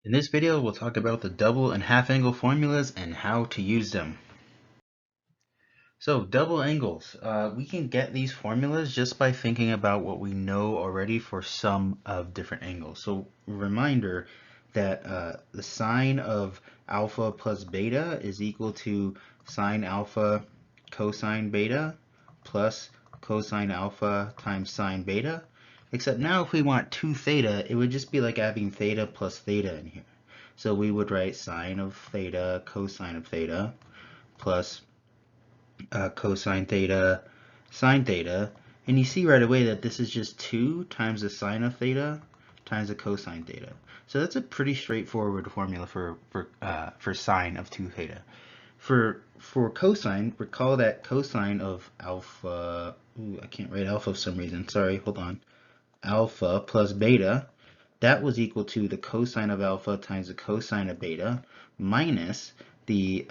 In this video, we'll talk about the double and half angle formulas and how to use them. So double angles, we can get these formulas just by thinking about what we know already for some of different angles. So reminder that the sine of alpha plus beta is equal to sine alpha cosine beta plus cosine alpha times sine beta. Except now if we want 2 theta, it would just be like having theta plus theta in here. So we would write sine of theta cosine of theta plus cosine theta sine theta. And you see right away that this is just 2 times the sine of theta times the cosine theta. So that's a pretty straightforward formula for sine of 2 theta. For cosine, recall that cosine of alpha, I can't write alpha for some reason, sorry, hold on. Alpha plus beta, that was equal to the cosine of alpha times the cosine of beta minus the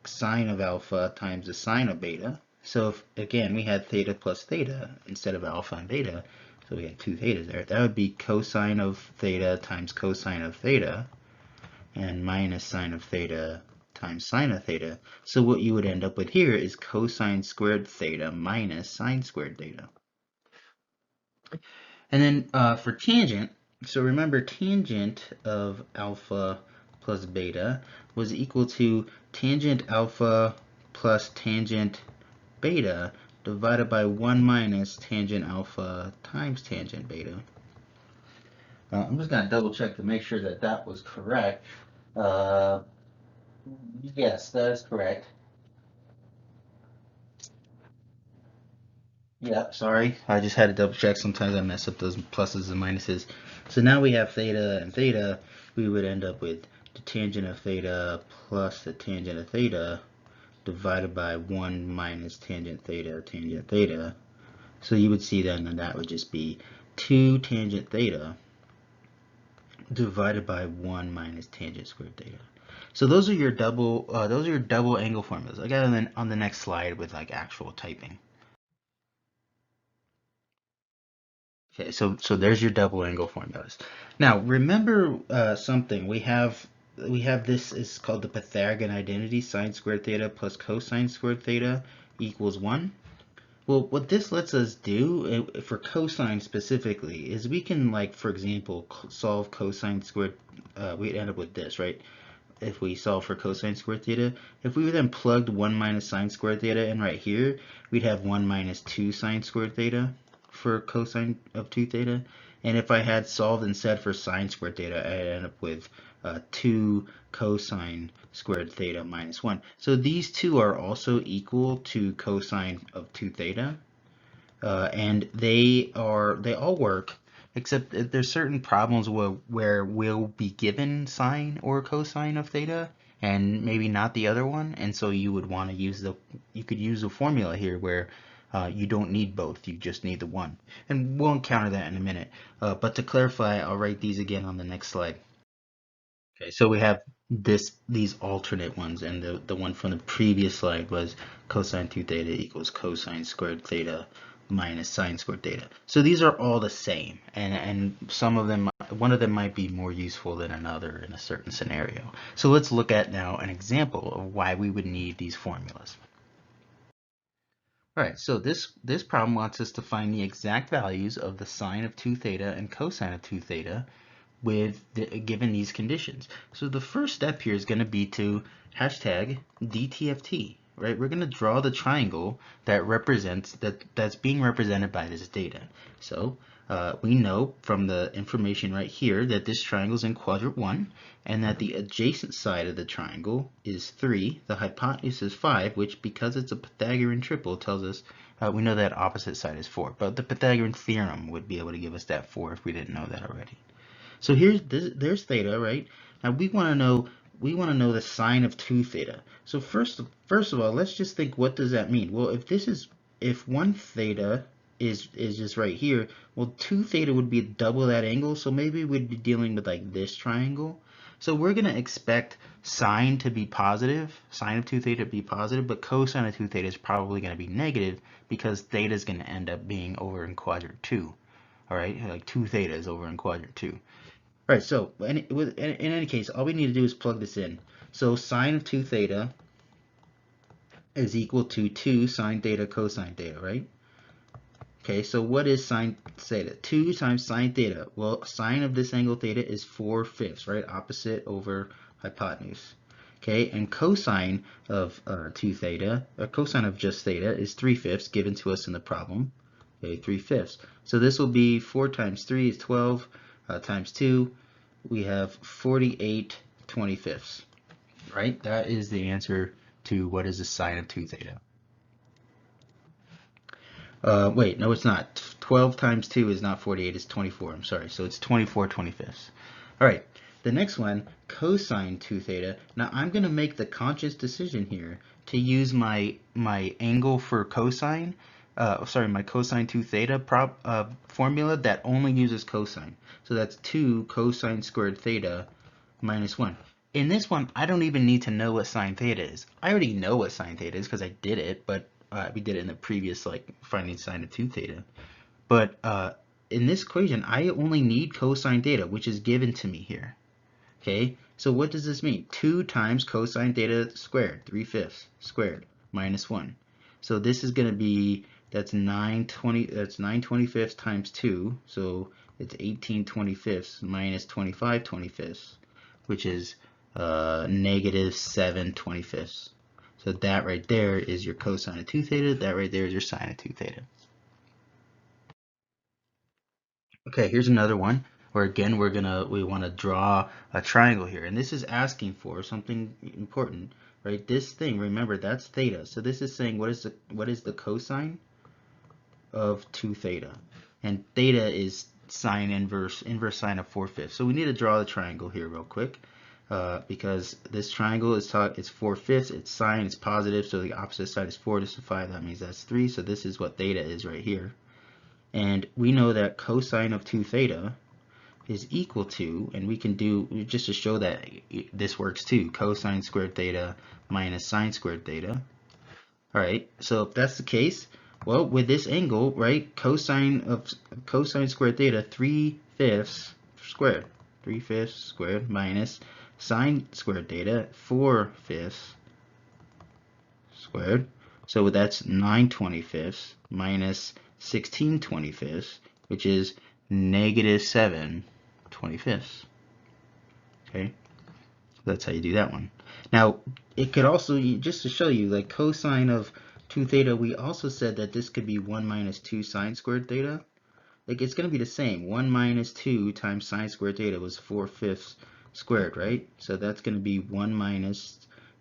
sine of alpha times the sine of beta. So if, again, we had theta plus theta instead of alpha and beta, so we had 2 thetas there. That would be cosine of theta times cosine of theta and minus sine of theta times sine of theta. So what you would end up with here is cosine squared theta minus sine squared theta. And then for tangent, so remember tangent of alpha plus beta was equal to tangent alpha plus tangent beta divided by 1 minus tangent alpha times tangent beta. I'm just going to double check to make sure that that was correct. Yes, that is correct. Yeah, sorry. I just had to double check. Sometimes I mess up those pluses and minuses. So now we have theta and theta. We would end up with the tangent of theta plus the tangent of theta divided by 1 minus tangent theta. So you would see then that would just be 2 tangent theta divided by 1 minus tangent squared theta. So those are your double angle formulas. I got them on the next slide with like actual typing. Okay, so there's your double angle formulas. Now remember something. We have this is called the Pythagorean identity: sine squared theta plus cosine squared theta equals 1. Well, what this lets us do for cosine specifically is we can, like, for example, solve cosine squared. We'd end up with this, right? If we solve for cosine squared theta, if we then plugged 1 minus sine squared theta in right here, we'd have 1 minus 2 sine squared theta for cosine of 2 theta. And if I had solved instead for sine squared theta, I'd end up with 2 cosine squared theta minus 1. So these two are also equal to cosine of 2 theta. And they all work, except there's certain problems where we'll be given sine or cosine of theta and maybe not the other one, and so you would want to use you could use a formula here where you don't need both, you just need the one, and we'll encounter that in a minute. But to clarify, I'll write these again on the next slide. Okay, so we have these alternate ones, and the one from the previous slide was cosine 2 theta equals cosine squared theta minus sine squared theta. So these are all the same, and some of them, one of them might be more useful than another in a certain scenario. So let's look at now an example of why we would need these formulas. All right, so this problem wants us to find the exact values of the sine of 2 theta and cosine of 2 theta given these conditions. So the first step here is going to be to hashtag DTFT, right? We're going to draw the triangle that represents that's being represented by this data. So we know from the information right here that this triangle is in quadrant 1 and that the adjacent side of the triangle is 3, the hypotenuse is 5, which because it's a Pythagorean triple tells us we know that opposite side is 4, but the Pythagorean theorem would be able to give us that 4 if we didn't know that already. So there's theta, right? Now we want to know the sine of 2 theta. So first of all, let's just think, what does that mean? Well, if 1 theta is just right here, well, 2 theta would be double that angle, so maybe we'd be dealing with like this triangle. So we're going to expect sine to be positive, sine of 2 theta to be positive, but cosine of 2 theta is probably going to be negative because theta is going to end up being over in quadrant 2. All right, like 2 theta is over in quadrant 2. All right, so in any case, all we need to do is plug this in. So sine of 2 theta is equal to 2 sine theta cosine theta, right? Okay, so what is sine theta? 2 times sine theta. Well, sine of this angle theta is 4/5, right? Opposite over hypotenuse. Okay, and cosine of 2 theta, or cosine of just theta, is 3/5 given to us in the problem. Okay, 3/5. So this will be 4 times 3 is 12, times 2, we have 48/25, right? That is the answer to what is the sine of 2 theta. Wait, no, it's not. 12 times 2 is not 48, it's 24. I'm sorry. So it's 24/25. All right, the next one, cosine 2 theta. Now I'm going to make the conscious decision here to use my angle for cosine, my cosine 2 theta formula that only uses cosine. So that's 2 cosine squared theta minus 1. In this one, I don't even need to know what sine theta is. I already know what sine theta is because I did it, but we did it in the previous, like, finding sine of 2 theta. But in this equation, I only need cosine theta, which is given to me here. Okay, so what does this mean? 2 times cosine theta squared, 3/5 squared, minus 1. So this is going to be, that's 9/25 times 2, so it's 18/25 minus 25/25, which is negative 7/25. So that right there is your cosine of 2 theta, that right there is your sine of 2 theta. Okay, here's another one where again we want to draw a triangle here, and this is asking for something important, right? This thing, remember, that's theta. So this is saying what is the cosine of 2 theta, and theta is sine inverse sine of 4/5. So we need to draw the triangle here real quick. Because this triangle is it's 4/5, it's sine, it's positive, so the opposite side is 4, this is 5, that means that's 3, so this is what theta is right here. And we know that cosine of 2 theta is equal to, and we can do, just to show that this works too, cosine squared theta minus sine squared theta. All right, so if that's the case, well, with this angle, right, cosine squared theta, 3/5 squared, 3/5 squared minus sine squared theta, 4/5 squared. So that's 9/25 minus 16/25, which is negative 7/25. Okay, that's how you do that one. Now, it could also, just to show you, like cosine of 2 theta, we also said that this could be 1 minus 2 sine squared theta. Like, it's going to be the same. 1 minus 2 times sine squared theta was 4/5 squared, right? So that's going to be 1 minus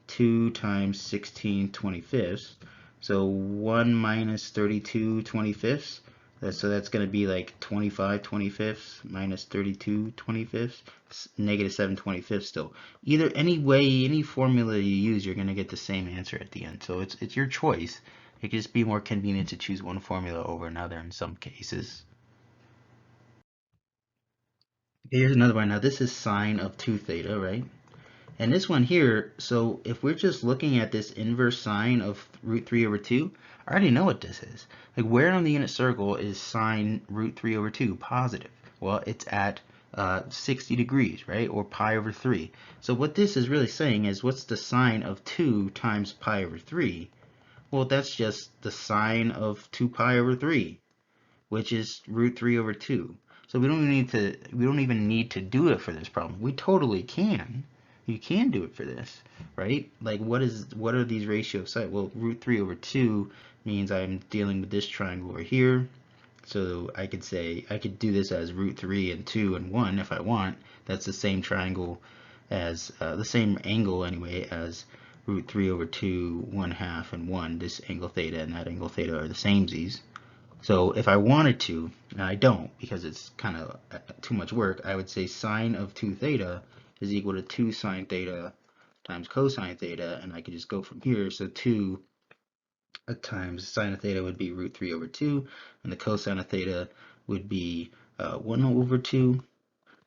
2 times 16/25. So 1 minus 32/25. So that's going to be like 25/25 minus 32/25, negative 7/25 still. Either any way, any formula you use, you're going to get the same answer at the end. So it's your choice. It could just be more convenient to choose one formula over another in some cases. Here's another one. Now this is sine of 2 theta, right? And this one here, so if we're just looking at this inverse sine of root 3 over 2, I already know what this is. Like, where on the unit circle is sine root 3 over 2 positive? Well, it's at 60 degrees, right? Or pi over 3. So what this is really saying is, what's the sine of 2 times pi over 3? Well, that's just the sine of 2 pi over 3, which is root 3 over 2. So we don't even need to do it for this problem. We totally can. You can do it for this, right? Like, what are these ratios say? Well, root 3 over 2 means I'm dealing with this triangle over here. So I could do this as root 3 and 2 and 1 if I want. That's the same triangle as, the same angle anyway, as root 3 over 2, 1/2, and 1. This angle theta and that angle theta are the samesies. So if I wanted to, and I don't because it's kind of too much work, I would say sine of 2 theta is equal to 2 sine theta times cosine theta, and I could just go from here. So 2 times sine of theta would be root 3 over 2, and the cosine of theta would be 1 over 2.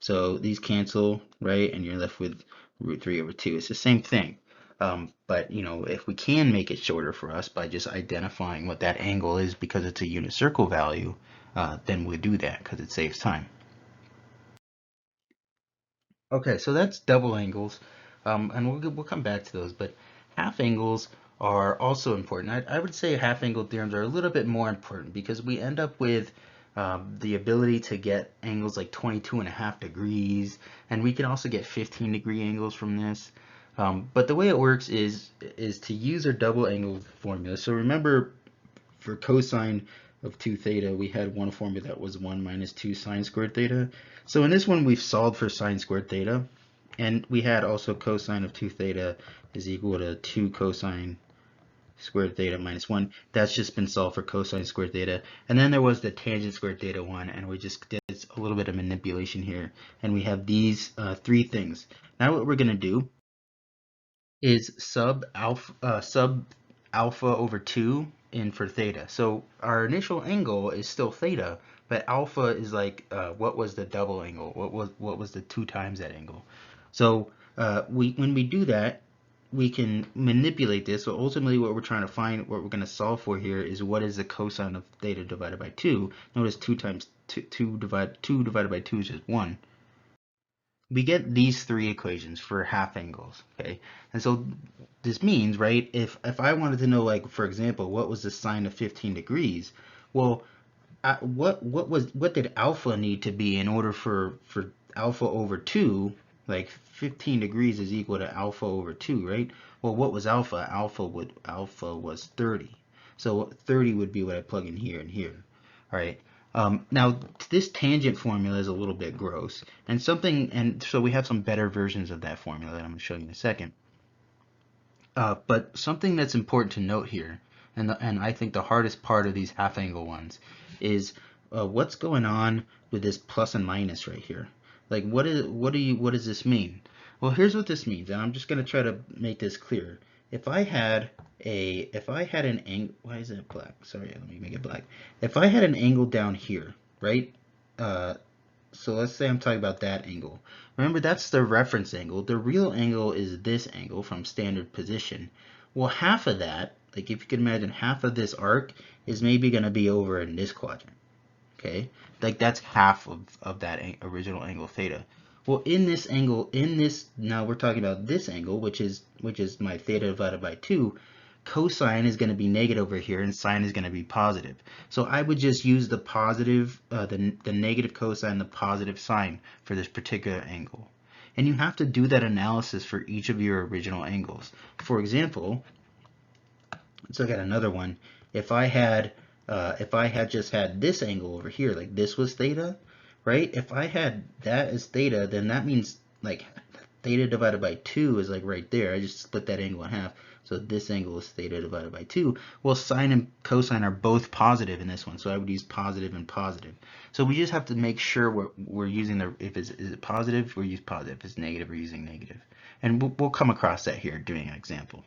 So these cancel, right? And you're left with root 3 over 2. It's the same thing. But, if we can make it shorter for us by just identifying what that angle is because it's a unit circle value, then we do that because it saves time. Okay, so that's double angles, and we'll come back to those. But half angles are also important. I would say half angle theorems are a little bit more important because we end up with the ability to get angles like 22.5 degrees, and we can also get 15-degree angles from this. But the way it works is to use our double angle formula. So remember, for cosine of 2 theta, we had one formula that was 1 minus 2 sine squared theta. So in this one, we've solved for sine squared theta. And we had also cosine of 2 theta is equal to 2 cosine squared theta minus 1. That's just been solved for cosine squared theta. And then there was the tangent squared theta one, and we just did a little bit of manipulation here. And we have these three things. Now what we're going to do is sub alpha over 2 in for theta. So our initial angle is still theta, but alpha is like what was the double angle? What was the 2 times that angle? So when we do that, we can manipulate this. So ultimately what we're trying to find, what we're going to solve for here is what is the cosine of theta divided by 2. Notice 2 times 2 divided by 2 is just 1. We get these three equations for half angles, okay? And so this means, right, if I wanted to know, like, for example, what was the sine of 15 degrees, well, what did alpha need to be in order for alpha over 2, like 15 degrees is equal to alpha over 2, right? Well, what was alpha? Alpha was 30. So 30 would be what I plug in here and here. All right. Now this tangent formula is a little bit gross, and so we have some better versions of that formula that I'm going to show you in a second. But something that's important to note here, and I think the hardest part of these half angle ones, is what's going on with this plus and minus right here. Like what does this mean? Well, here's what this means, and I'm just going to try to make this clear. If I had an angle, why is it black? Sorry, let me make it black. If I had an angle down here, right? So let's say I'm talking about that angle. Remember, that's the reference angle. The real angle is this angle from standard position. Well, half of that, like if you can imagine, half of this arc is maybe going to be over in this quadrant. Okay, like that's half of that original angle theta. Well, in this angle, now we're talking about this angle, which is my theta divided by 2. Cosine is going to be negative over here, and sine is going to be positive. So I would just use the positive, the negative cosine, the positive sine for this particular angle. And you have to do that analysis for each of your original angles. For example, let's look at another one. If I had just had this angle over here, like this was theta, right? If I had that as theta, then that means like theta divided by 2 is like right there. I just split that angle in half. So this angle is theta divided by 2. Well, sine and cosine are both positive in this one, so I would use positive and positive. So we just have to make sure we're using is it positive, we use positive. If it's negative, we're using negative. And we'll come across that here doing an example.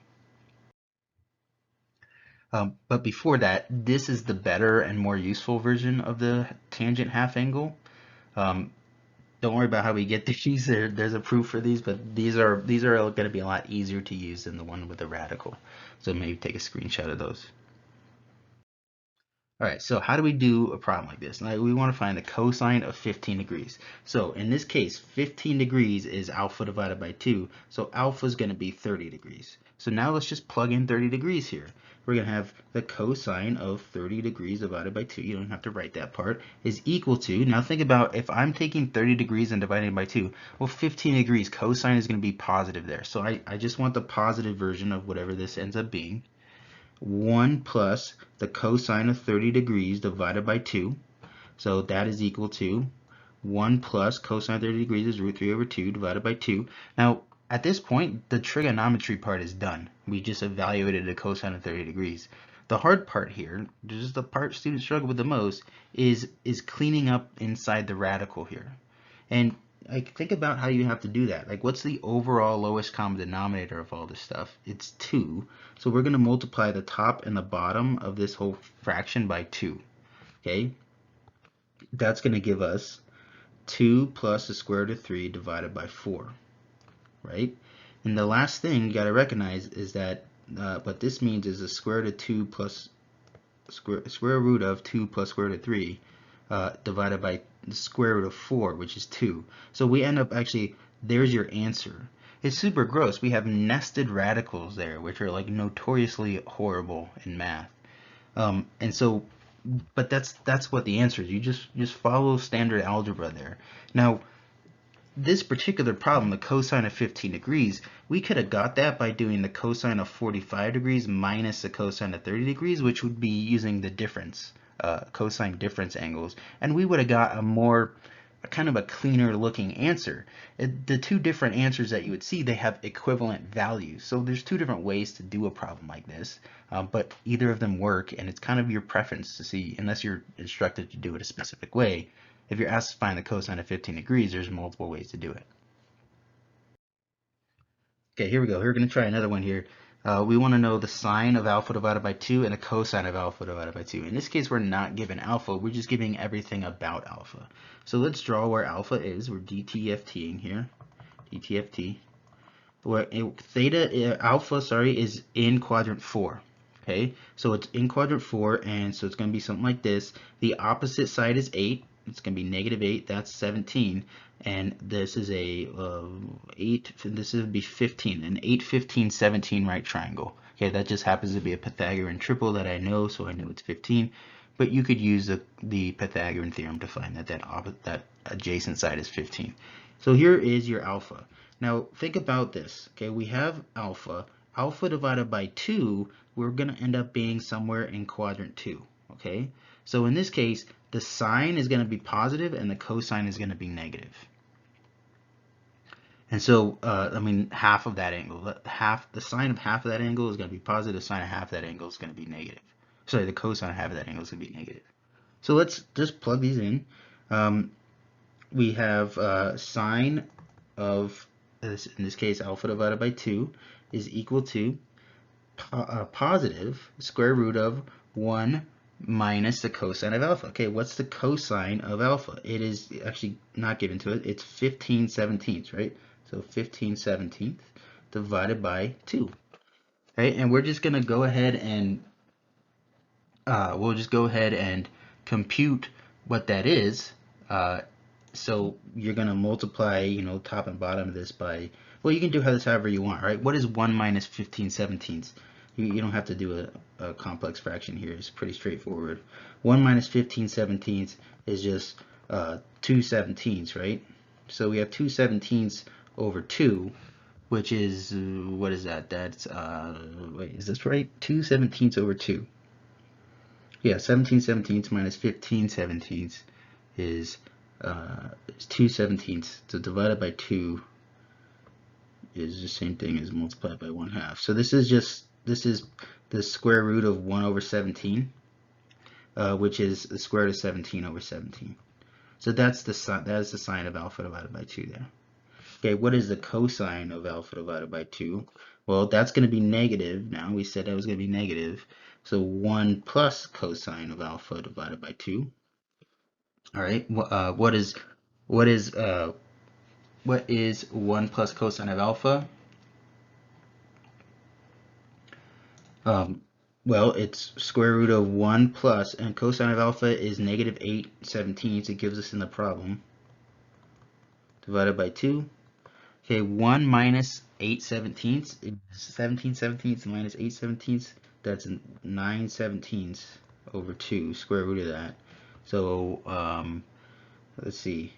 But before that, this is the better and more useful version of the tangent half angle. Um, don't worry about how we get these. There's a proof for these, but these are going to be a lot easier to use than the one with the radical. So maybe take a screenshot of those. All right, so how do we do a problem like this? Now, we want to find the cosine of 15 degrees. So in this case, 15 degrees is alpha divided by 2. So alpha is going to be 30 degrees. So now let's just plug in 30 degrees here. We're going to have the cosine of 30 degrees divided by 2. You don't have to write that part. Is equal to, now think about if I'm taking 30 degrees and dividing it by 2. Well, 15 degrees, cosine is going to be positive there. So I just want the positive version of whatever this ends up being. 1 plus the cosine of 30 degrees divided by 2. So that is equal to 1 plus cosine of 30 degrees is root 3 over 2 divided by 2. Now, at this point, the trigonometry part is done. We just evaluated the cosine of 30 degrees. The hard part here, this is the part students struggle with the most, is cleaning up inside the radical here. And like think about how you have to do that. Like what's the overall lowest common denominator of all this stuff? It's 2. So we're going to multiply the top and the bottom of this whole fraction by 2. Okay? That's going to give us 2 plus the square root of 3 divided by 4. Right? And the last thing you got to recognize is that what this means is the square root of 2 plus square root of 2 plus square root of 3 divided by the square root of 4, which is 2. So we end up actually There's your answer. It's super gross. We have nested radicals there, which are like notoriously horrible in math. And so, but that's what the answer is. You just follow standard algebra there. Now, this particular problem, the cosine of 15 degrees, we could have got that by doing the cosine of 45 degrees minus the cosine of 30 degrees, which would be using the difference, cosine difference angles, and we would have got a more kind of a cleaner looking answer. The two different answers that you would see, they have equivalent values. So there's two different ways to do a problem like this, but either of them work, and it's kind of your preference to see, unless you're instructed to do it a specific way. If you're asked to find the cosine of 15 degrees, there's multiple ways to do it. Okay, here we go. We're going to try another one here. We want to know the sine of alpha divided by 2 and the cosine of alpha divided by 2. In this case, we're not given alpha. We're just giving everything about alpha. So let's draw where alpha is. We're DTFTing here. DTFT. Where alpha, is in quadrant 4. Okay, so it's in quadrant 4, and so it's going to be something like this. The opposite side is 8. It's going to be negative 8. That's 17. And this is a 8. This would be 15. An 8, 15, 17 right triangle. Okay, that just happens to be a Pythagorean triple that I know, so I know it's 15. But you could use the Pythagorean theorem to find that adjacent side is 15. So here is your alpha. Now think about this. Okay, we have alpha. Alpha divided by 2, we're going to end up being somewhere in quadrant 2. Okay, so in this case, the sine is going to be positive and the cosine is going to be negative. And so, I mean, half of that angle, the sine of half of that angle is going to be positive, the sine of half of that angle is going to be negative. Sorry, the cosine of half of that angle is going to be negative. So let's just plug these in. We have sine of, in this case, alpha divided by 2 is equal to positive square root of 1 minus the cosine of alpha. Okay, what's the cosine of alpha? It is actually not given to it. It's 15 seventeenths, right? So 15 seventeenths divided by 2. Right, and we're just going to go ahead and we'll just go ahead and compute what that is. So you're going to multiply, top and bottom of this by, well, you can do this however you want, right? What is 1 minus 15 seventeenths? You don't have to do a complex fraction here. It's pretty straightforward. 1 minus 15 seventeenths is just 2 seventeenths, right? So we have 2 seventeenths over 2, which is, what is that? That's, wait, is this right? 2 seventeenths over 2. Yeah, 17 seventeenths minus 15 seventeenths is 2 seventeenths. So divided by 2 is the same thing as multiplied by 1/2. So this is the square root of 1 over 17, which is the square root of 17 over 17. So that is the sine of alpha divided by 2 there. Okay, what is the cosine of alpha divided by 2? Well, that's going to be negative. Now we said that was going to be negative. So 1 plus cosine of alpha divided by 2. All right. What is 1 plus cosine of alpha? Well, it's square root of 1 plus, and cosine of alpha is negative 8 seventeenths. It gives us in the problem. Divided by 2. Okay, 1 minus 8 seventeenths is 17 seventeenths minus 8 seventeenths. That's 9 seventeenths over 2, square root of that. So, let's see.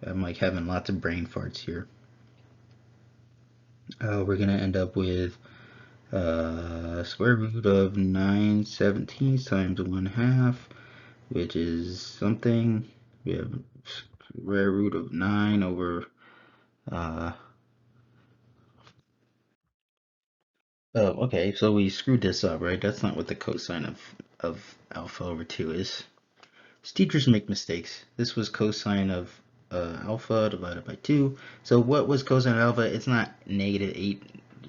I'm like having lots of brain farts here. We're going to end up with square root of 9 seventeenths times 1/2, which is something. We have square root of 9 over oh, okay, so we screwed this up, right? That's not what the cosine of alpha over 2 is. Teachers make mistakes. This was cosine of alpha divided by 2. So what was cosine of alpha? It's not negative 8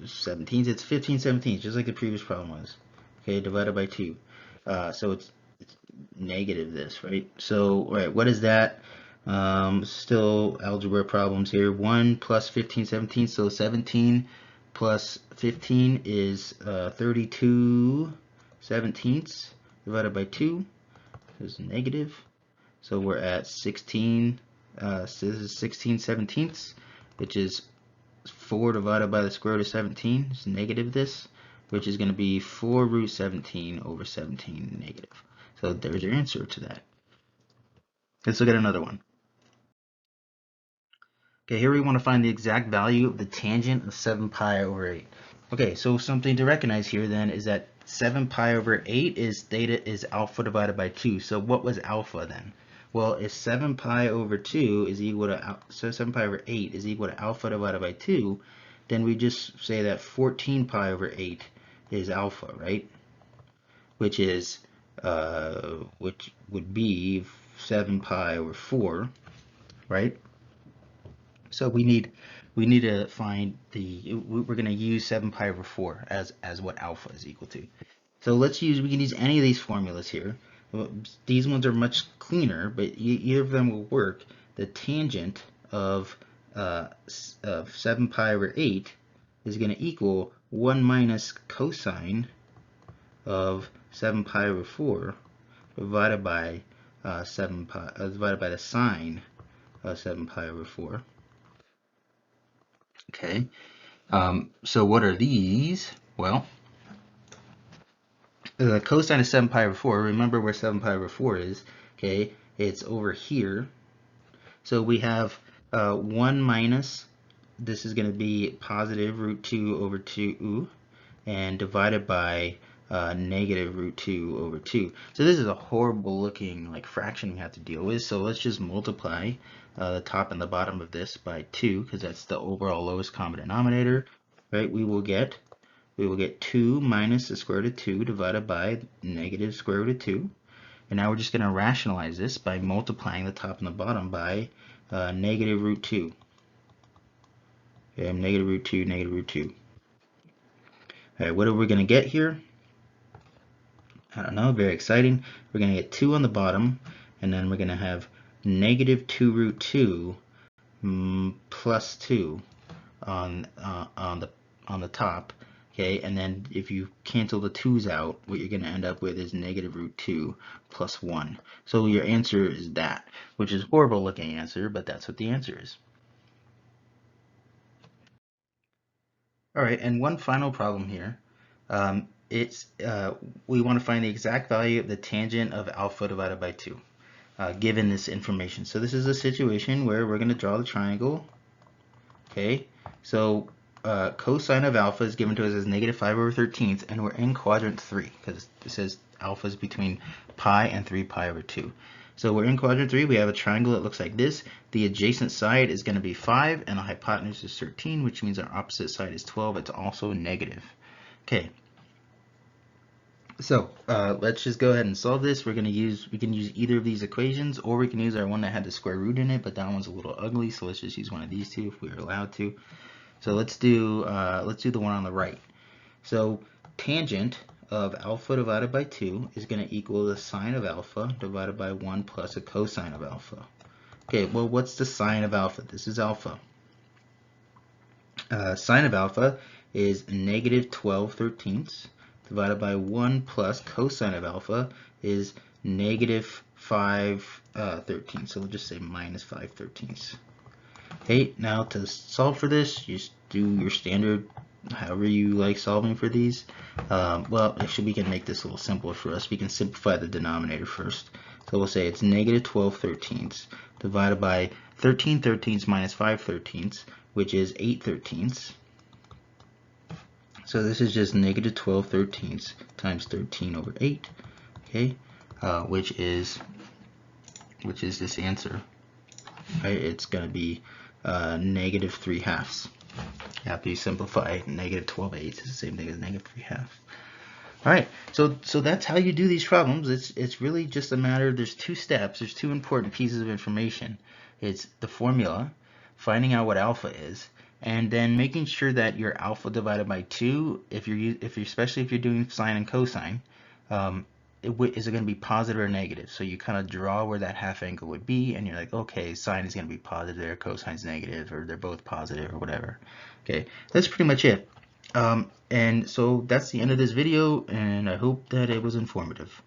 seventeenths. It's 15 seventeenths, just like the previous problem was. Okay, divided by 2. So it's negative this, right? So, all right, what is that? Still algebra problems here. 1 plus 15 seventeenths, so 17 plus 15 is 32 seventeenths divided by 2 is negative. So we're at 16, so this is 16 seventeenths. which is 4 divided by the square root of 17 is negative this, which is going to be 4 root 17 over 17 negative. So there's your answer to that. Let's look at another one. Okay, here we want to find the exact value of the tangent of 7 pi over 8. Okay, so something to recognize here then is that 7 pi over 8 is theta is alpha divided by 2. So what was alpha then? Well, if 7 pi over 2 is equal to, so 7 pi over 8 is equal to alpha divided by 2, then we just say that 14 pi over 8 is alpha, right? Which is, which would be 7 pi over 4, right? So we need to find we're going to use 7 pi over 4 as what alpha is equal to. So we can use any of these formulas here. These ones are much cleaner, but either of them will work. The tangent of 7 pi over 8 is going to equal 1 minus cosine of 7 pi over 4 divided by divided by the sine of 7 pi over 4. Okay. So what are these? Well, the cosine of 7 pi over 4, remember where 7 pi over 4 is, okay? It's over here. So we have 1 minus, this is going to be positive root 2 over 2, and divided by negative root 2 over 2. So this is a horrible looking like fraction we have to deal with. So let's just multiply the top and the bottom of this by 2, because that's the overall lowest common denominator, right? We will get 2 minus the square root of 2 divided by negative square root of 2. And now we're just going to rationalize this by multiplying the top and the bottom by negative root 2. Okay, negative root 2, negative root 2. All right, what are we going to get here? I don't know, very exciting. We're going to get 2 on the bottom, and then we're going to have negative 2 root 2 plus 2 on the top. Okay, and then if you cancel the 2's out, what you're going to end up with is negative root 2 plus 1. So your answer is that, which is a horrible looking answer, but that's what the answer is. All right, and one final problem here. We want to find the exact value of the tangent of alpha divided by 2, given this information. So this is a situation where we're going to draw the triangle. Okay, so cosine of alpha is given to us as negative 5 over 13th, and we're in quadrant 3, because it says alpha is between pi and 3 pi over 2. So we're in quadrant 3, we have a triangle that looks like this. The adjacent side is going to be 5, and the hypotenuse is 13, which means our opposite side is 12. It's also negative. Okay, so let's just go ahead and solve this. We can use either of these equations, or we can use our one that had the square root in it, but that one's a little ugly, so let's just use one of these two if we're allowed to. So let's do the one on the right. So tangent of alpha divided by 2 is going to equal the sine of alpha divided by 1 plus a cosine of alpha. Okay, well, what's the sine of alpha? This is alpha. Sine of alpha is negative 12/13 divided by 1 plus cosine of alpha is negative 5/13. So we'll just say minus 5/13. Okay, now to solve for this, you just do your standard, however you like solving for these. Well, actually we can make this a little simpler for us. We can simplify the denominator first. So we'll say it's negative 12/13 divided by 13/13 minus 5/13, which is 8/13. So this is just negative 12/13 times 13 over 8, okay, which is this answer. Right? It's going to be negative 3/2. After you simplify, negative 12/8 is the same thing as negative 3/2. All right, so that's how you do these problems. It's really just a matter. There's 2 steps. There's 2 important pieces of information. It's the formula, finding out what alpha is, and then making sure that your alpha divided by 2, especially if you're doing sine and cosine, is it going to be positive or negative? So you kind of draw where that half angle would be, and you're like, okay, sine is going to be positive there, cosine's negative, or they're both positive, or whatever. Okay, that's pretty much it. And so that's the end of this video, and I hope that it was informative.